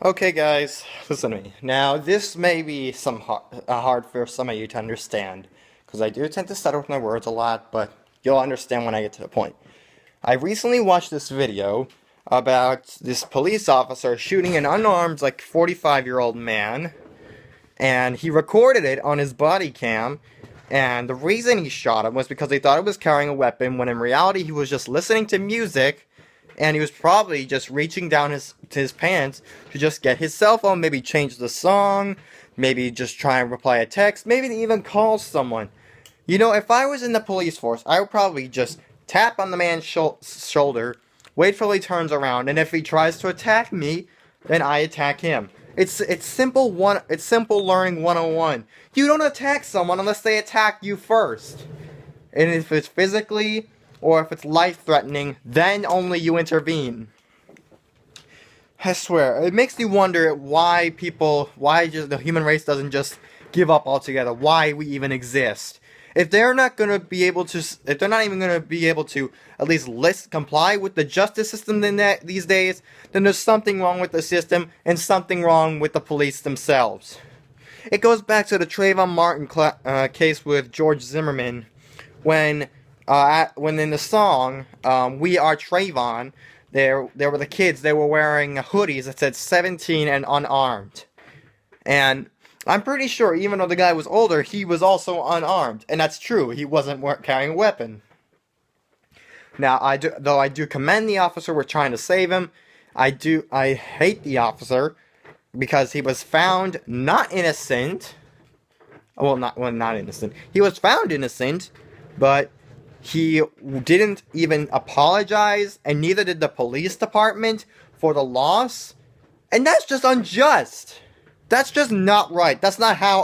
Okay, guys, listen to me. Now, this may be hard for some of you to understand, because I do tend to stutter with my words a lot, but you'll understand when I get to the point. I recently watched this video about this police officer shooting an unarmed, 45-year-old man, and he recorded it on his body cam, and the reason he shot him was because he thought he was carrying a weapon, when in reality he was just listening to music, and he was probably just reaching down his pants to just get his cell phone, maybe change the song, maybe just try and reply a text, maybe even call someone. You know, if I was in the police force, I would probably just tap on the man's shoulder, wait till he turns around, and if he tries to attack me, then I attack him. It's simple learning 101. You don't attack someone unless they attack you first. And if it's physically or if it's life-threatening, then only you intervene. I swear, it makes me wonder why just the human race doesn't just give up altogether, why we even exist. If they're not going to be able to, if they're not even going to be able to at least comply with the justice system these days, then there's something wrong with the system and something wrong with the police themselves. It goes back to the Trayvon Martin case with George Zimmerman, when in the song "We Are Trayvon," there were the kids. They were wearing hoodies that said 17 and unarmed, and I'm pretty sure even though the guy was older, he was also unarmed, and that's true. He wasn't carrying a weapon. Now, I do commend the officer. We're trying to save him. I hate the officer because he was found not innocent. Not innocent. He was found innocent, but he didn't even apologize, and neither did the police department for the loss. And that's just unjust. That's just not right. That's not how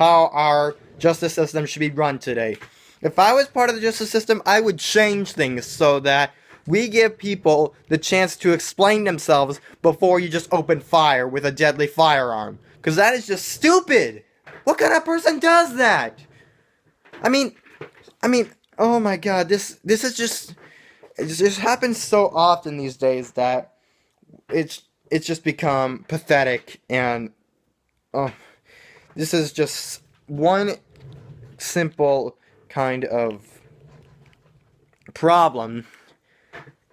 our justice system should be run today. If I was part of the justice system, I would change things so that we give people the chance to explain themselves before you just open fire with a deadly firearm. Because that is just stupid. What kind of person does that? I mean, oh my God, this is just, it just happens so often these days that it's just become pathetic, and oh, this is just one simple kind of problem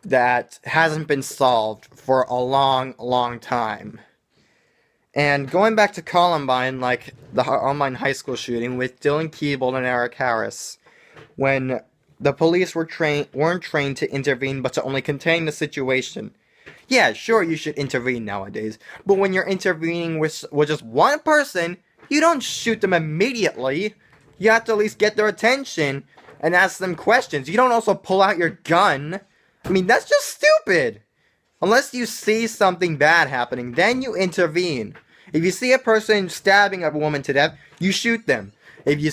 that hasn't been solved for a long, long time. And going back to Columbine, like the online high school shooting with Dylan Keeble and Eric Harris, when the police weren't trained to intervene but to only contain the situation. Yeah, sure, you should intervene nowadays, but when you're intervening with just one person, you don't shoot them immediately. You have to at least get their attention and ask them questions. You don't also pull out your gun. I mean, that's just stupid. Unless you see something bad happening, then you intervene. If you see a person stabbing a woman to death, you shoot them. If you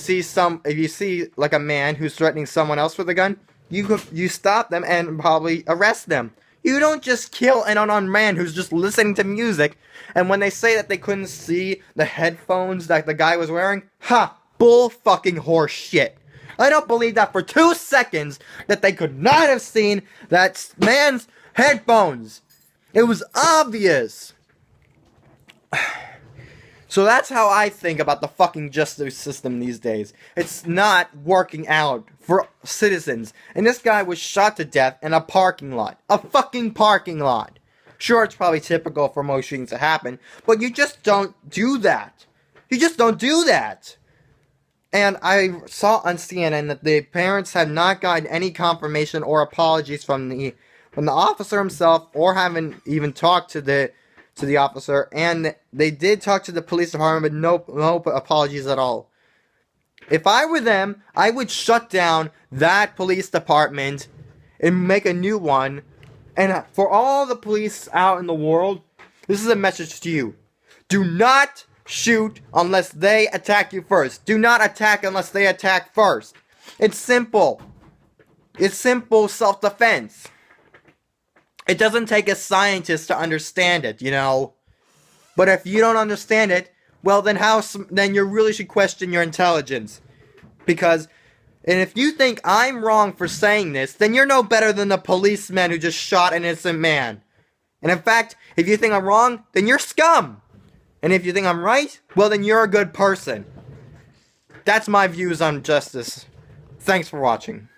see like a man who's threatening someone else with a gun, you stop them and probably arrest them. You don't just kill an unarmed man who's just listening to music, and when they say that they couldn't see the headphones that the guy was wearing, bull fucking horse shit. I don't believe that for 2 seconds that they could not have seen that man's headphones. It was obvious. So that's how I think about the fucking justice system these days. It's not working out for citizens. And this guy was shot to death in a parking lot. A fucking parking lot. Sure, it's probably typical for most shootings to happen, but you just don't do that. You just don't do that. And I saw on CNN that the parents had not gotten any confirmation or apologies from the officer himself, or haven't even talked to the officer, and they did talk to the police department, but no apologies at all. If I were them, I would shut down that police department and make a new one. And for all the police out in the world, this is a message to you. Do not shoot unless they attack you first. Do not attack unless they attack first. It's simple. It's simple self-defense. It doesn't take a scientist to understand it, you know. But if you don't understand it, well, then you really should question your intelligence. And if you think I'm wrong for saying this, then you're no better than the policeman who just shot an innocent man. And in fact, if you think I'm wrong, then you're scum. And if you think I'm right, well then you're a good person. That's my views on justice. Thanks for watching.